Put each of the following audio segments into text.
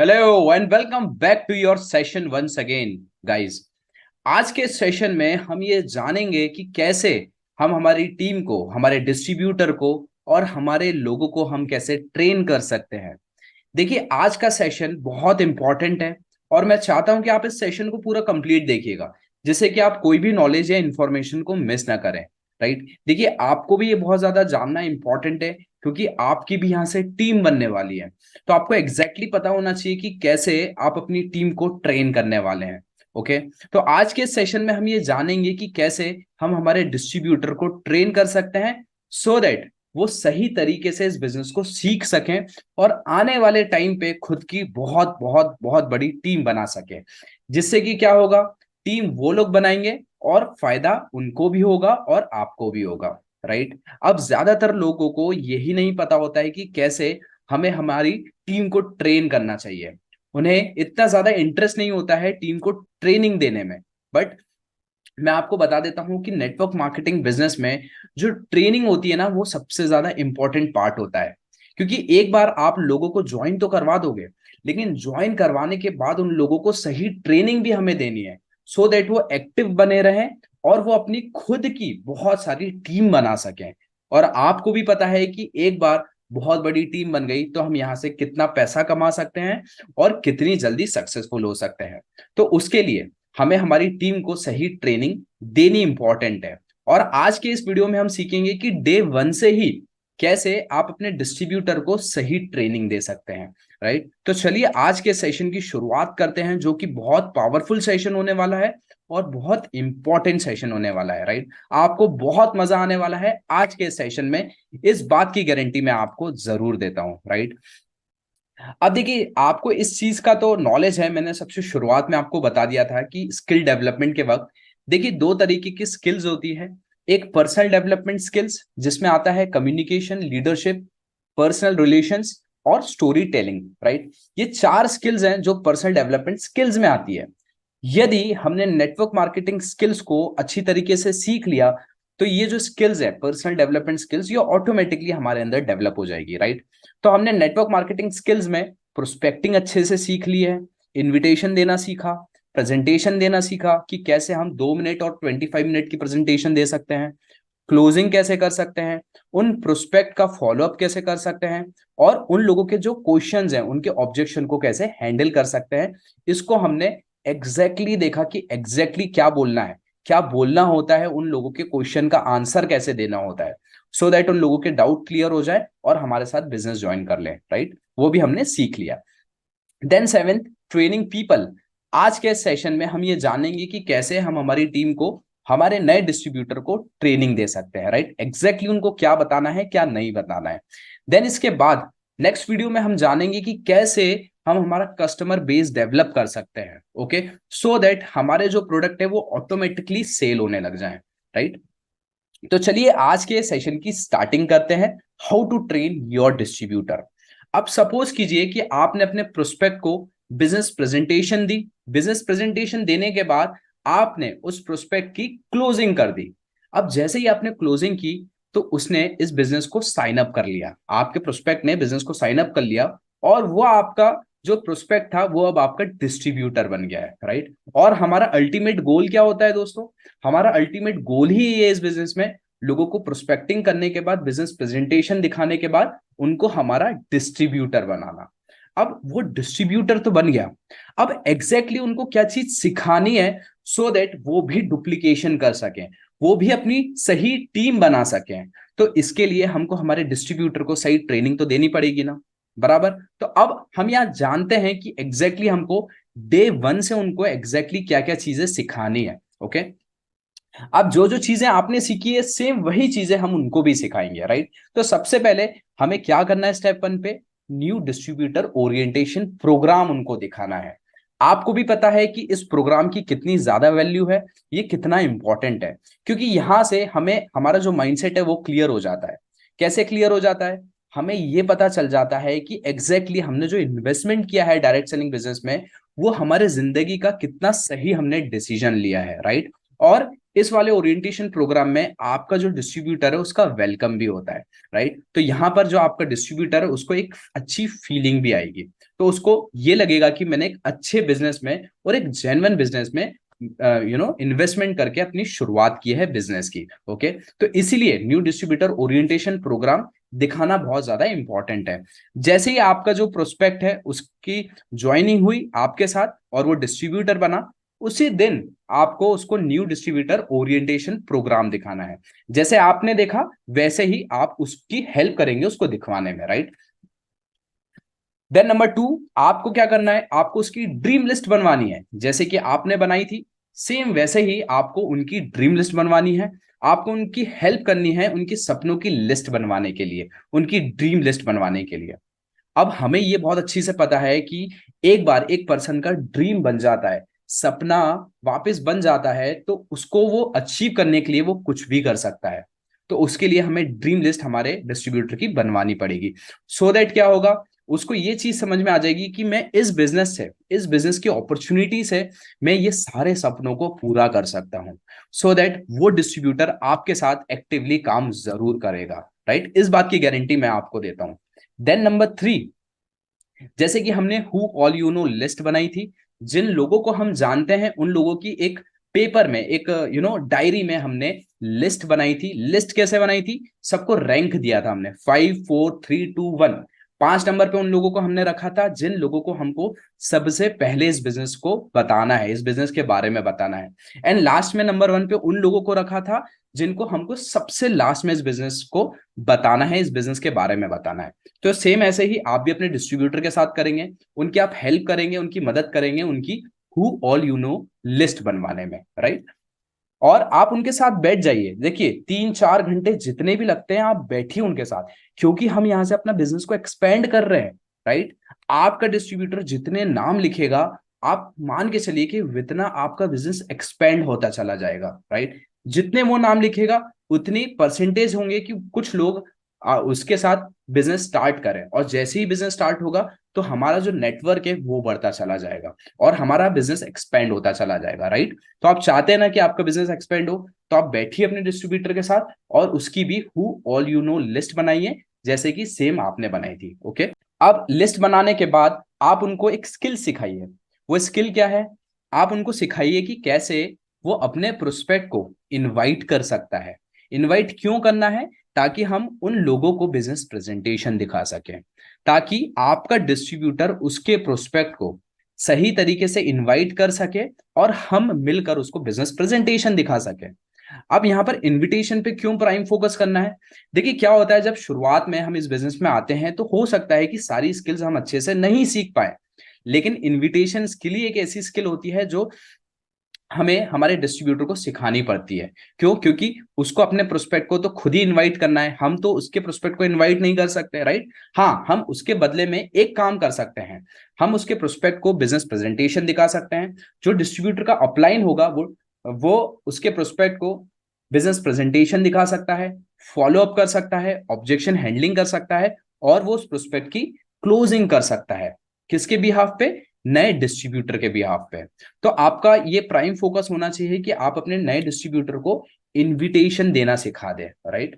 Hello and welcome back to your session once again guys. आज के session में हम ये जानेंगे कि कैसे हम हमारी टीम को, हमारे डिस्ट्रीब्यूटर को और हमारे लोगों को हम कैसे ट्रेन कर सकते हैं। देखिए, आज का सेशन बहुत इंपॉर्टेंट है और मैं चाहता हूं कि आप इस सेशन को पूरा कंप्लीट देखिएगा, जिससे कि आप कोई भी नॉलेज या इंफॉर्मेशन को मिस ना करें। राइट, देखिए आपको भी ये बहुत ज्यादा जानना इंपॉर्टेंट है, क्योंकि आपकी भी यहाँ से टीम बनने वाली है। तो आपको एग्जैक्टली पता होना चाहिए कि कैसे आप अपनी टीम को ट्रेन करने वाले हैं। ओके, तो आज के सेशन में हम ये जानेंगे कि कैसे हम हमारे डिस्ट्रीब्यूटर को ट्रेन कर सकते हैं, सो दैट वो सही तरीके से इस बिजनेस को सीख सकें और आने वाले टाइम पे खुद की बहुत बहुत बहुत बड़ी टीम बना सके। जिससे कि क्या होगा, टीम वो लोग बनाएंगे और फायदा उनको भी होगा और आपको भी होगा। राइट, अब ज्यादातर लोगों को यही नहीं पता होता है कि कैसे हमें हमारी टीम को ट्रेन करना चाहिए। उन्हें इतना ज्यादा इंटरेस्ट नहीं होता है टीम को ट्रेनिंग देने में। बट मैं आपको बता देता हूं कि नेटवर्क मार्केटिंग बिजनेस में जो ट्रेनिंग होती है ना, वो सबसे ज्यादा इंपॉर्टेंट पार्ट होता है। क्योंकि एक बार आप लोगों को ज्वाइन तो करवा दोगे, लेकिन ज्वाइन करवाने के बाद उन लोगों को सही ट्रेनिंग भी हमें देनी है, सो दैट वो एक्टिव बने रहें और वो अपनी खुद की बहुत सारी टीम बना सकें। और आपको भी पता है कि एक बार बहुत बड़ी टीम बन गई तो हम यहाँ से कितना पैसा कमा सकते हैं और कितनी जल्दी सक्सेसफुल हो सकते हैं। तो उसके लिए हमें हमारी टीम को सही ट्रेनिंग देनी इंपॉर्टेंट है। और आज के इस वीडियो में हम सीखेंगे कि डे वन से ही कैसे आप अपने डिस्ट्रीब्यूटर को सही ट्रेनिंग दे सकते हैं। राइट, तो चलिए आज के सेशन की शुरुआत करते हैं, जो कि बहुत पावरफुल सेशन होने वाला है और बहुत इंपॉर्टेंट सेशन होने वाला है। राइट, आपको बहुत मजा आने वाला है आज के सेशन में, इस बात की गारंटी मैं आपको जरूर देता हूं। राइट, अब देखिए आपको इस चीज का तो नॉलेज है, मैंने सबसे शुरुआत में आपको बता दिया था कि स्किल डेवलपमेंट के वक्त देखिए दो तरीके की स्किल्स होती है। एक पर्सनल डेवलपमेंट स्किल्स, जिसमें आता है कम्युनिकेशन, लीडरशिप, पर्सनल रिलेशंस और स्टोरी टेलिंग। राइट, ये चार स्किल्स हैं जो पर्सनल डेवलपमेंट स्किल्स में आती है। यदि हमने नेटवर्क मार्केटिंग स्किल्स को अच्छी तरीके से सीख लिया, तो ये जो स्किल्स है पर्सनल डेवलपमेंट स्किल्स, ये ऑटोमेटिकली हमारे अंदर डेवलप हो जाएगी। राइट, तो हमने नेटवर्क मार्केटिंग स्किल्स में प्रोस्पेक्टिंग अच्छे से सीख ली है, इनविटेशन देना सीखा, प्रेजेंटेशन देना सीखा कि कैसे हम 2 मिनट और 25 मिनट की प्रेजेंटेशन दे सकते हैं, क्लोजिंग कैसे कर सकते हैं, उन प्रोस्पेक्ट का फॉलोअप कैसे कर सकते हैं, और उन लोगों के जो क्वेश्चंस हैं उनके ऑब्जेक्शन को कैसे हैंडल कर सकते हैं। इसको हमने देखा कि क्या बोलना है, क्या बोलना होता है, उन लोगों के क्वेश्चन का आंसर कैसे देना होता है, सो दैट उन लोगों के डाउट क्लियर हो जाए और हमारे साथ बिजनेस ज्वाइन कर ले। राइट, वो भी हमने सीख लिया। Then seventh, training people. आज के सेशन में हम ये जानेंगे कि कैसे हम हमारी टीम को, हमारे नए डिस्ट्रीब्यूटर को ट्रेनिंग दे सकते हैं। राइट, उनको क्या बताना है, क्या नहीं बताना है। देन इसके बाद नेक्स्ट वीडियो में हम जानेंगे कि कैसे हम हमारा कस्टमर बेस डेवलप कर सकते हैं। ओके, सो दैट हमारे जो प्रोडक्ट है वो ऑटोमेटिकली सेल होने लग जाए। राइट, तो चलिए आज के सेशन की स्टार्टिंग करते हैं। How to train your distributor. अब सपोज कीजिए कि आपने अपने प्रोस्पेक्ट को बिजनेस प्रेजेंटेशन दी। बिजनेस प्रेजेंटेशन देने के बाद आपने उस प्रोस्पेक्ट की क्लोजिंग कर दी। अब जैसे ही आपने क्लोजिंग की, तो उसने इस बिजनेस को साइन अप कर लिया, आपके प्रोस्पेक्ट ने बिजनेस को साइन अप कर लिया, और वो आपका जो प्रोस्पेक्ट था वो अब आपका डिस्ट्रीब्यूटर बन गया है। राइट, और हमारा अल्टीमेट गोल क्या होता है दोस्तों? हमारा अल्टीमेट गोल ही ये है इस बिजनेस में, लोगों को प्रोस्पेक्टिंग करने के बाद, बिजनेस प्रेजेंटेशन दिखाने के बाद उनको हमारा डिस्ट्रीब्यूटर बनाना। अब वो डिस्ट्रीब्यूटर तो बन गया, अब उनको क्या चीज सिखानी है, सो दैट वो भी डुप्लीकेशन कर सकें, वो भी अपनी सही टीम बना सकें। तो इसके लिए हमको हमारे डिस्ट्रीब्यूटर को सही ट्रेनिंग तो देनी पड़ेगी ना, बराबर। तो अब हम यहाँ जानते हैं कि हमको डे वन से उनको क्या क्या चीजें सिखानी है। ओके, अब जो जो चीजें आपने सीखी है सेम वही चीजें हम उनको भी सिखाएंगे। राइट, तो सबसे पहले हमें क्या करना है, स्टेप वन पे न्यू डिस्ट्रीब्यूटर ओरिएंटेशन प्रोग्राम उनको दिखाना है। आपको भी पता है कि इस प्रोग्राम की कितनी ज्यादा वैल्यू है, ये कितना इंपॉर्टेंट है, क्योंकि यहां से हमें हमारा जो माइंडसेट है वो क्लियर हो जाता है। कैसे क्लियर हो जाता है? हमें ये पता चल जाता है कि हमने जो इन्वेस्टमेंट किया है डायरेक्ट सेलिंग बिजनेस में, वो हमारे जिंदगी का कितना सही हमने डिसीजन लिया है। राइट, और इस वाले ओरिएंटेशन प्रोग्राम में आपका जो डिस्ट्रीब्यूटर है उसका वेलकम भी होता है, राइट। तो यहाँ पर जो आपका डिस्ट्रीब्यूटर है उसको एक अच्छी फीलिंग भी आएगी, तो उसको ये लगेगा कि मैंने एक अच्छे बिजनेस में और एक जेन्युइन बिजनेस में इन्वेस्टमेंट करके अपनी शुरुआत की है बिजनेस की। ओके, तो इसीलिए न्यू डिस्ट्रीब्यूटर ओरिएंटेशन प्रोग्राम दिखाना बहुत ज्यादा इंपॉर्टेंट है। जैसे ही आपका जो प्रोस्पेक्ट है उसकी ज्वाइनिंग हुई आपके साथ और वो डिस्ट्रीब्यूटर बना, उसी दिन आपको उसको न्यू डिस्ट्रीब्यूटर ओरिएंटेशन प्रोग्राम दिखाना है। जैसे आपने देखा वैसे ही आप उसकी हेल्प करेंगे उसको दिखवाने में, राइट। देन नंबर 2, आपको क्या करना है, आपको उसकी ड्रीम लिस्ट बनवानी है। जैसे कि आपने बनाई थी सेम वैसे ही आपको उनकी ड्रीम लिस्ट बनवानी है। आपको उनकी हेल्प करनी है उनकी सपनों की लिस्ट बनवाने के लिए, उनकी ड्रीम लिस्ट बनवाने के लिए। अब हमें ये बहुत अच्छी से पता है कि एक बार एक पर्सन का ड्रीम बन जाता है, सपना वापस बन जाता है, तो उसको वो अचीव करने के लिए वो कुछ भी कर सकता है। तो उसके लिए हमें ड्रीम लिस्ट हमारे डिस्ट्रीब्यूटर की बनवानी पड़ेगी। सो दैट क्या होगा, उसको ये चीज समझ में आ जाएगी कि मैं इस बिजनेस से, इस बिजनेस की अपॉर्चुनिटी से मैं ये सारे सपनों को पूरा कर सकता हूं। सो दैट वो डिस्ट्रीब्यूटर आपके साथ एक्टिवली काम जरूर करेगा, राइट। इस बात की गारंटी मैं आपको देता हूं। देन नंबर 3, जैसे कि हमने who all you know list बनाई थी, जिन लोगों को हम जानते हैं उन लोगों की एक पेपर में, एक डायरी में हमने लिस्ट बनाई थी। लिस्ट कैसे बनाई थी, सबको रैंक दिया था हमने 5 4 3 2 1। 5 नंबर पे उन लोगों को हमने रखा था जिन लोगों को हमको सबसे पहले इस बिजनेस को बताना है, इस बिजनेस के बारे में बताना है। एंड लास्ट में नंबर 1 पे उन लोगों को रखा था जिनको हमको सबसे लास्ट में इस बिजनेस को बताना है, इस बिजनेस के बारे में बताना है। तो सेम ऐसे ही आप भी अपने डिस्ट्रीब्यूटर के साथ करेंगे, उनकी आप हेल्प करेंगे, उनकी मदद करेंगे, उनकी who all you know list बनवाने में, राइट। और आप उनके साथ बैठ जाइए, देखिए 3 4 घंटे जितने भी लगते हैं आप बैठिए उनके साथ, क्योंकि हम यहां से अपना बिजनेस को एक्सपेंड कर रहे हैं, राइट। आपका डिस्ट्रीब्यूटर जितने नाम लिखेगा, आप मान के चलिए कि उतना आपका बिजनेस एक्सपेंड होता चला जाएगा, राइट। जितने वो नाम लिखेगा उतनी परसेंटेज होंगे कि कुछ लोग उसके साथ बिजनेस स्टार्ट करें, और जैसे ही बिजनेस स्टार्ट होगा तो हमारा जो नेटवर्क है वो बढ़ता चला जाएगा और हमारा बिजनेस एक्सपेंड होता चला जाएगा, राइट। तो आप चाहते हैं ना कि आपका बिजनेस एक्सपेंड हो, तो आप बैठिए अपने डिस्ट्रीब्यूटर के साथ और उसकी भी who all you know list बनाइए, जैसे कि सेम आपने बनाई थी। ओके, अब लिस्ट बनाने के बाद आप उनको एक स्किल सिखाइए। वो स्किल क्या है, आप उनको सिखाइए कि कैसे वो अपने प्रोस्पेक्ट को इनवाइट कर सकता है। इनवाइट क्यों करना है, ताकि हम उन लोगों को बिजनेस प्रेजेंटेशन दिखा सकें, ताकि आपका डिस्ट्रीब्यूटर उसके प्रोस्पेक्ट को सही तरीके से इनवाइट कर सके और हम मिलकर उसको बिजनेस प्रेजेंटेशन दिखा सके। अब यहां पर इनविटेशन पे क्यों प्राइम फोकस करना है, देखिए क्या होता है, जब शुरुआत में हम इस बिजनेस में आते हैं तो हो सकता है कि सारी स्किल्स हम अच्छे से नहीं सीख पाए, लेकिन इनविटेशन स्किल ही एक ऐसी स्किल होती है जो हमें हमारे डिस्ट्रीब्यूटर को सिखानी पड़ती है। क्यों, क्योंकि उसको अपने प्रोस्पेक्ट को तो खुद ही इनवाइट करना है, हम तो उसके प्रोस्पेक्ट को इनवाइट नहीं कर सकते, राइट। हाँ, हम उसके बदले में एक काम कर सकते हैं, हम उसके प्रोस्पेक्ट को बिजनेस प्रेजेंटेशन दिखा सकते हैं। जो डिस्ट्रीब्यूटर का अपलाइन होगा वो उसके प्रोस्पेक्ट को बिजनेस प्रेजेंटेशन दिखा सकता है, फॉलो अप कर सकता है, ऑब्जेक्शन हैंडलिंग कर सकता है, और वो उस प्रोस्पेक्ट की क्लोजिंग कर सकता है। किसके बिहाफ पे, नए डिस्ट्रीब्यूटर के बिहाफ पे। तो आपका ये प्राइम फोकस होना चाहिए कि आप अपने नए डिस्ट्रीब्यूटर को इनविटेशन देना सिखा दें, राइट।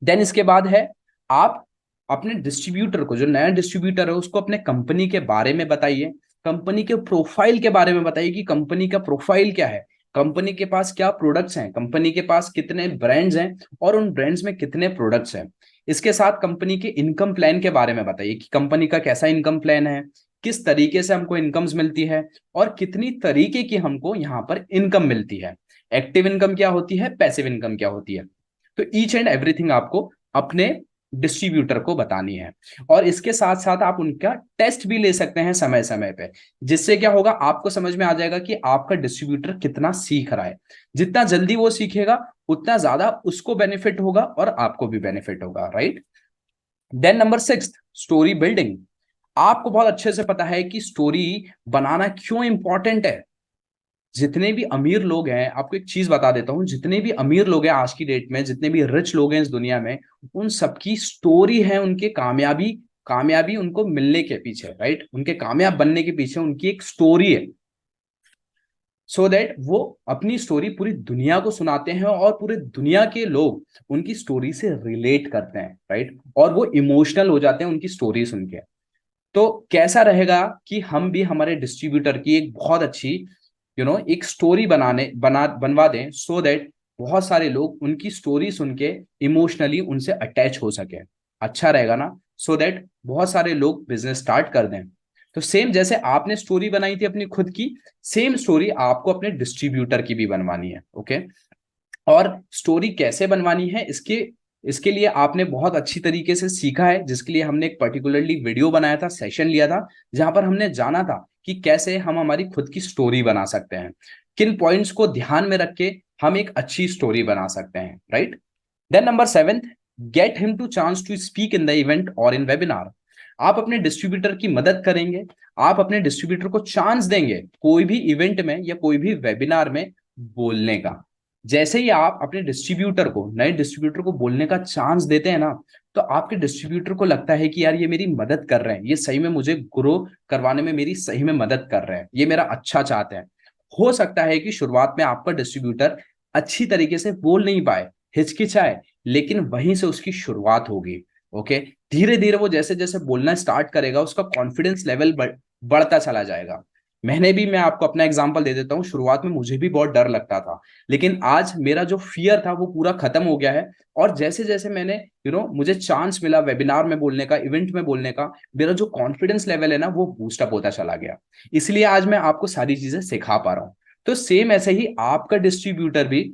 देन इसके बाद है, आप अपने डिस्ट्रीब्यूटर को, जो नया डिस्ट्रीब्यूटर है उसको अपने कंपनी के बारे में बताइए, कंपनी के प्रोफाइल के बारे में बताइए कि कंपनी का प्रोफाइल क्या है, कंपनी के पास क्या प्रोडक्ट्स हैं, कंपनी के पास कितने ब्रांड्स हैं और उन ब्रांड्स में कितने प्रोडक्ट्स हैं। इसके साथ कंपनी के इनकम प्लान के बारे में बताइए कि कंपनी का कैसा इनकम प्लान है, किस तरीके से हमको इनकम्स मिलती है और कितनी तरीके की हमको यहाँ पर इनकम मिलती है। एक्टिव इनकम क्या होती है, पैसिव इनकम क्या होती है। तो ईच एंड एवरीथिंग आपको अपने डिस्ट्रीब्यूटर को बतानी है। और इसके साथ साथ आप उनका टेस्ट भी ले सकते हैं समय समय पे, जिससे क्या होगा, आपको समझ में आ जाएगा कि आपका डिस्ट्रीब्यूटर कितना सीख रहा है। जितना जल्दी वो सीखेगा उतना ज्यादा उसको बेनिफिट होगा और आपको भी बेनिफिट होगा, right. Then number 6, story building. आपको बहुत अच्छे से पता है कि स्टोरी बनाना क्यों इंपॉर्टेंट है। जितने भी अमीर लोग हैं, आपको एक चीज बता देता हूं, जितने भी अमीर लोग हैं आज की डेट में, जितने भी रिच लोग हैं इस दुनिया में, उन सबकी स्टोरी है उनके कामयाबी, कामयाबी उनको मिलने के पीछे, राइट। उनके कामयाब बनने के पीछे उनकी एक स्टोरी है। सो दैट वो अपनी स्टोरी पूरी दुनिया को सुनाते हैं और पूरे दुनिया के लोग उनकी स्टोरी से रिलेट करते हैं, राइट, और वो इमोशनल हो जाते हैं उनकी स्टोरी सुन के। तो कैसा रहेगा कि हम भी हमारे डिस्ट्रीब्यूटर की एक बहुत अच्छी एक स्टोरी बनवा दें, सो दैट बहुत सारे लोग उनकी स्टोरी सुन के इमोशनली उनसे अटैच हो सके। अच्छा रहेगा ना, सो दैट बहुत सारे लोग बिजनेस स्टार्ट कर दें। तो सेम जैसे आपने स्टोरी बनाई थी अपनी खुद की, सेम स्टोरी आपको अपने डिस्ट्रीब्यूटर की भी बनवानी है। ओके, और स्टोरी कैसे बनवानी है इसके इसके लिए आपने बहुत अच्छी तरीके से सीखा है, जिसके लिए हमने एक पर्टिकुलरली वीडियो बनाया था, सेशन लिया था, जहां पर हमने जाना था कि कैसे हम हमारी खुद की स्टोरी बना सकते हैं, किन पॉइंट्स को ध्यान में रख के हम एक अच्छी स्टोरी बना सकते हैं, right. Then number 7, get him to chance to speak in the event और इन वेबिनार। आप अपने डिस्ट्रीब्यूटर की मदद करेंगे, आप अपने डिस्ट्रीब्यूटर को चांस देंगे कोई भी इवेंट में या कोई भी वेबिनार में बोलने का। जैसे ही आप अपने डिस्ट्रीब्यूटर को, नए डिस्ट्रीब्यूटर को बोलने का चांस देते हैं ना, तो आपके डिस्ट्रीब्यूटर को लगता है कि यार ये मेरी मदद कर रहे हैं, ये सही में मुझे ग्रो करवाने में मेरी सही में मदद कर रहे हैं, ये मेरा अच्छा चाहते हैं। हो सकता है कि शुरुआत में आपका डिस्ट्रीब्यूटर अच्छी तरीके से बोल नहीं पाए, हिचकिचाए, लेकिन वहीं से उसकी शुरुआत होगी। ओके, धीरे धीरे वो जैसे जैसे बोलना स्टार्ट करेगा उसका कॉन्फिडेंस लेवल बढ़ता चला जाएगा। मैं आपको अपना एग्जांपल दे देता हूँ, शुरुआत में मुझे भी बहुत डर लगता था, लेकिन आज मेरा जो फियर था वो पूरा खत्म हो गया है। और जैसे जैसे मैंने मुझे चांस मिला वेबिनार में बोलने का, इवेंट में बोलने का, मेरा जो कॉन्फिडेंस लेवल है ना वो बूस्टअप होता चला गया। इसलिए आज मैं आपको सारी चीजें सिखा पा रहा हूँ। तो सेम ऐसे ही आपका डिस्ट्रीब्यूटर भी,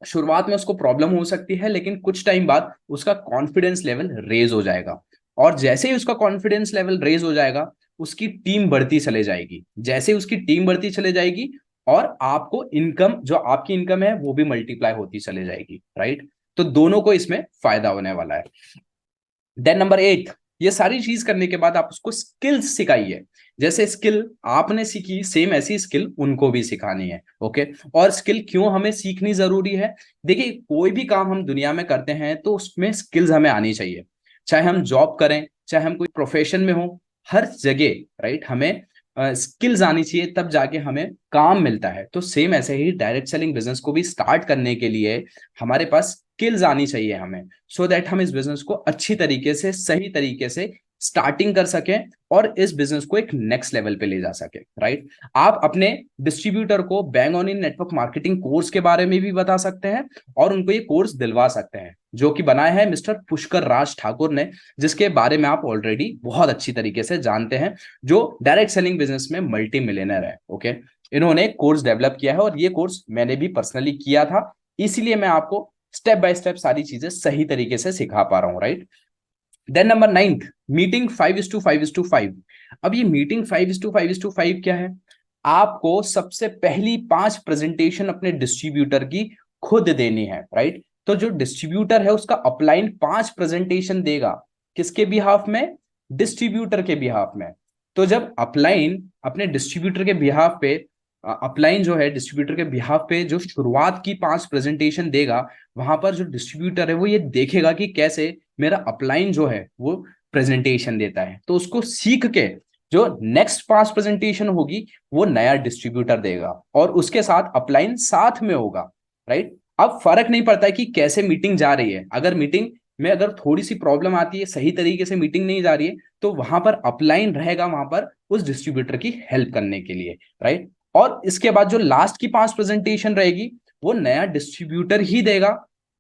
शुरुआत में उसको प्रॉब्लम हो सकती है, लेकिन कुछ टाइम बाद उसका कॉन्फिडेंस लेवल रेज हो जाएगा। और जैसे ही उसका कॉन्फिडेंस लेवल रेज हो जाएगा, उसकी टीम बढ़ती चले जाएगी। जैसे उसकी टीम बढ़ती चले जाएगी, और आपको इनकम, जो आपकी इनकम है वो भी मल्टीप्लाई होती चले जाएगी, राइट। तो दोनों को इसमें फायदा होने वाला है। देन नंबर 8, ये सारी चीज करने के बाद आप उसको स्किल्स सिखाइए। जैसे स्किल आपने सीखी, सेम ऐसी स्किल उनको भी सिखानी है। ओके, और स्किल क्यों हमें सीखनी जरूरी है? देखिए, कोई भी काम हम दुनिया में करते हैं तो उसमें स्किल्स हमें आनी चाहिए। चाहे हम जॉब करें, चाहे हम कोई प्रोफेशन में हो, हर जगह, राइट, हमें स्किल्स आनी चाहिए, तब जाके हमें काम मिलता है। तो सेम ऐसे ही डायरेक्ट सेलिंग बिजनेस को भी स्टार्ट करने के लिए हमारे पास स्किल्स आनी चाहिए हमें, सो दैट हम इस बिजनेस को अच्छी तरीके से, सही तरीके से स्टार्टिंग कर सकें और इस बिजनेस को एक नेक्स्ट लेवल पे ले जा सके, राइट। आप अपने डिस्ट्रीब्यूटर को bang on in network marketing course के बारे में भी बता सकते हैं, और उनको ये कोर्स दिलवा सकते हैं, जो कि बनाया है मिस्टर पुष्कर राज ठाकुर ने, जिसके बारे में आप ऑलरेडी बहुत अच्छी तरीके से जानते हैं, जो डायरेक्ट सेलिंग बिजनेस में मल्टी मिलियनर है। ओके, इन्होंने कोर्स डेवलप किया है और ये कोर्स मैंने भी पर्सनली किया था, इसीलिए मैं आपको स्टेप बाय स्टेप सारी चीजें सही तरीके से सिखा पा रहा हूं, राइट। Then number 9, meeting 5:5:5। अब ये मीटिंग 5:5:5 क्या है? आपको सबसे पहली 5 प्रेजेंटेशन अपने डिस्ट्रीब्यूटर की खुद देनी है, राइट। तो जो डिस्ट्रीब्यूटर है उसका अपलाइन 5 प्रेजेंटेशन देगा, किसके बिहाफ में? डिस्ट्रीब्यूटर के बिहाफ में। तो जब अपलाइन अपने डिस्ट्रीब्यूटर के बिहाफ पे, अपलाइन जो है डिस्ट्रीब्यूटर के बिहाफ पे जो शुरुआत की 5 प्रेजेंटेशन देगा, वहां पर जो डिस्ट्रीब्यूटर है वो ये देखेगा कि कैसे मेरा अपलाइन जो है वो प्रेजेंटेशन देता है। तो उसको सीख के जो नेक्स्ट 5 प्रेजेंटेशन होगी वो नया डिस्ट्रीब्यूटर देगा, और उसके साथ अपलाइन साथ में होगा, राइट। अब फर्क नहीं पड़ता है कि कैसे मीटिंग जा रही है, अगर मीटिंग में अगर थोड़ी सी प्रॉब्लम आती है, सही तरीके से मीटिंग नहीं जा रही है, तो वहां पर अपलाइन रहेगा वहां पर उस डिस्ट्रीब्यूटर की हेल्प करने के लिए, राइट। और इसके बाद जो लास्ट की 5 प्रेजेंटेशन रहेगी वो नया डिस्ट्रीब्यूटर ही देगा,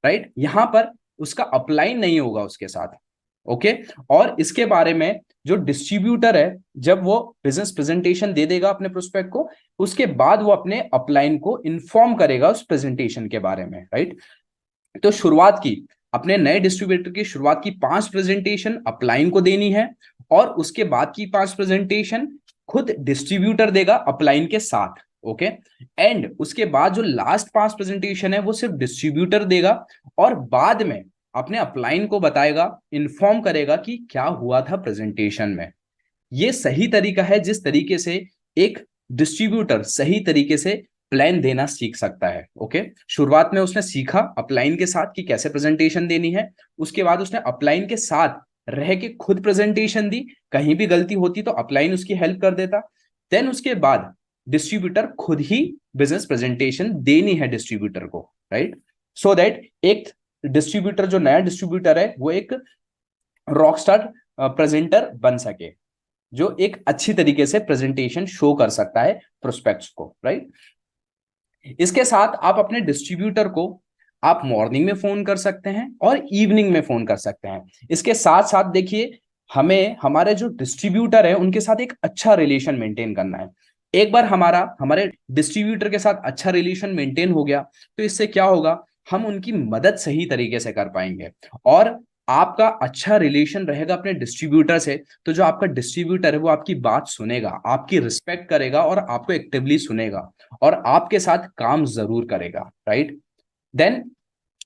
राइट। यहां पर उसका अपलाइन नहीं होगा उसके साथ। ओके, और इसके बारे में जो डिस्ट्रीब्यूटर है, जब वो बिजनेस प्रेजेंटेशन दे देगा अपने प्रोस्पेक्ट को, उसके बाद वो अपने अपलाइन को इन्फॉर्म करेगा उस प्रेजेंटेशन के बारे में, राइट। तो शुरुआत की, अपने नए डिस्ट्रीब्यूटर की शुरुआत की 5 प्रेजेंटेशन अपलाइन को देनी है, और उसके बाद की 5 प्रेजेंटेशन खुद डिस्ट्रीब्यूटर देगा अपलाइन के साथ। ओके, एंड उसके बाद जो लास्ट 5 प्रेजेंटेशन है वो सिर्फ डिस्ट्रीब्यूटर देगा, और बाद में अपने अपलाइन को बताएगा, इन्फॉर्म करेगा कि क्या हुआ था प्रेजेंटेशन में। ये सही तरीका है जिस तरीके से एक डिस्ट्रीब्यूटर सही तरीके से प्लान देना सीख सकता है। ओके, शुरुआत में उसने सीखा अपलाइन के साथ कि कैसे प्रेजेंटेशन देनी है, उसके बाद उसने अपलाइन के साथ रह के खुद प्रेजेंटेशन दी, कहीं भी गलती होती तो अपलाइन उसकी हेल्प कर देता। देन उसके बाद डिस्ट्रीब्यूटर खुद ही बिजनेस प्रेजेंटेशन देनी है डिस्ट्रीब्यूटर को, राइट? सो दैट एक डिस्ट्रीब्यूटर, जो नया डिस्ट्रीब्यूटर है, वो एक रॉकस्टार प्रेजेंटर बन सके, जो एक अच्छी तरीके से प्रेजेंटेशन शो कर सकता है प्रोस्पेक्ट्स को, राइट? इसके साथ आप अपने डिस्ट्रीब्यूटर को आप मॉर्निंग में फोन कर सकते हैं और इवनिंग में फोन कर सकते हैं। इसके साथ साथ देखिए, हमें हमारे जो डिस्ट्रीब्यूटर है उनके साथ एक अच्छा रिलेशन मेंटेन करना है। एक बार हमारे डिस्ट्रीब्यूटर के साथ अच्छा रिलेशन मेंटेन हो गया तो इससे क्या होगा, हम उनकी मदद सही तरीके से कर पाएंगे। और आपका अच्छा रिलेशन रहेगा अपने डिस्ट्रीब्यूटर से, तो जो आपका डिस्ट्रीब्यूटर है वो आपकी बात सुनेगा, आपकी रिस्पेक्ट करेगा और आपको एक्टिवली सुनेगा और आपके साथ काम जरूर करेगा, राइट? देन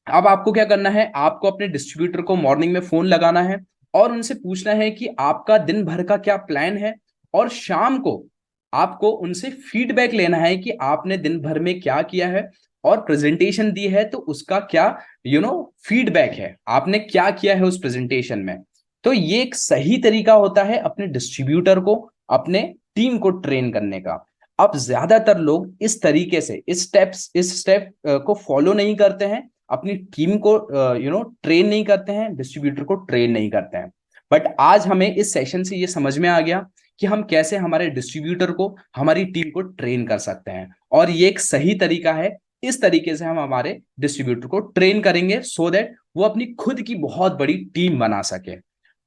अब आपको क्या करना है, आपको अपने डिस्ट्रीब्यूटर को मॉर्निंग में फोन लगाना है और उनसे पूछना है कि आपका दिन भर का क्या प्लान है, और शाम को आपको उनसे फीडबैक लेना है कि आपने दिन भर में क्या किया है और प्रेजेंटेशन दी है तो उसका क्या फीडबैक है, आपने क्या किया है उस प्रेजेंटेशन में। तो ये एक सही तरीका होता है अपने डिस्ट्रीब्यूटर को, अपने टीम को ट्रेन करने का। अब ज्यादातर लोग इस तरीके से इस स्टेप को फॉलो नहीं करते हैं, अपनी टीम को ट्रेन नहीं करते हैं, डिस्ट्रीब्यूटर को ट्रेन नहीं करते हैं। बट आज हमें इस सेशन से ये समझ में आ गया कि हम कैसे हमारे डिस्ट्रीब्यूटर को, हमारी टीम को ट्रेन कर सकते हैं, और ये एक सही तरीका है। इस तरीके से हम हमारे डिस्ट्रीब्यूटर को ट्रेन करेंगे सो दैट वो अपनी खुद की बहुत बड़ी टीम बना सके,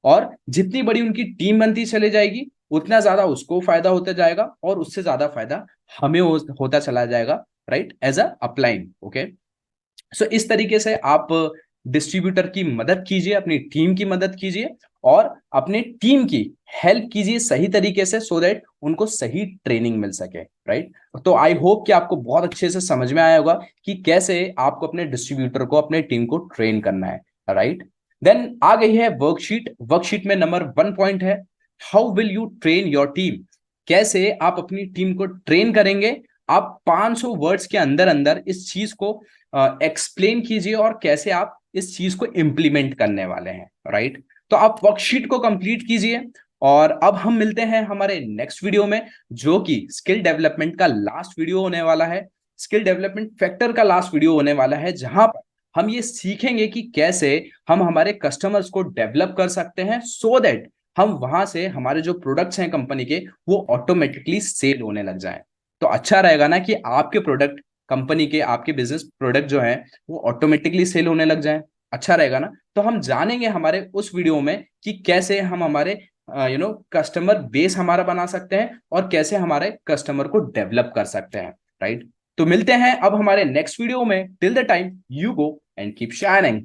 और जितनी बड़ी उनकी टीम बनती चली जाएगी उतना ज्यादा उसको फायदा होता जाएगा और उससे ज्यादा फायदा हमें होता चला जाएगा, right? As a upline, okay. So इस तरीके से आप डिस्ट्रीब्यूटर की मदद कीजिए, अपनी टीम की मदद कीजिए और अपने टीम की हेल्प कीजिए सही तरीके से, सो दैट उनको सही ट्रेनिंग मिल सके, राइट? तो आई होप कि आपको बहुत अच्छे से समझ में आया होगा कि कैसे आपको अपने डिस्ट्रीब्यूटर को, अपने टीम को ट्रेन करना है, राइट? देन आ गई है वर्कशीट। वर्कशीट में नंबर 1 पॉइंट है, how will you train your team? कैसे आप अपनी टीम को ट्रेन करेंगे? आप 500 वर्ड्स के अंदर अंदर इस चीज को एक्सप्लेन कीजिए और कैसे आप इस चीज को इंप्लीमेंट करने वाले हैं, राइट? तो आप वर्कशीट को कंप्लीट कीजिए और अब हम मिलते हैं हमारे नेक्स्ट वीडियो में, जो कि स्किल डेवलपमेंट का लास्ट वीडियो होने वाला है, स्किल डेवलपमेंट फैक्टर का लास्ट वीडियो होने वाला है, जहां पर हम ये सीखेंगे कि कैसे हम हमारे कस्टमर्स को डेवलप कर सकते हैं सो दैट हम वहां से हमारे जो प्रोडक्ट्स हैं कंपनी के, वो ऑटोमेटिकली सेल होने लग जाएं। तो अच्छा रहेगा ना कि आपके प्रोडक्ट, कंपनी के आपके बिजनेस प्रोडक्ट जो है वो ऑटोमेटिकली सेल होने लग जाए, अच्छा रहेगा ना? तो हम जानेंगे हमारे उस वीडियो में कि कैसे हम हमारे कस्टमर बेस हमारा बना सकते हैं और कैसे हमारे कस्टमर को डेवलप कर सकते हैं, राइट? तो मिलते हैं अब हमारे नेक्स्ट वीडियो में। Till the time, you go and keep shining.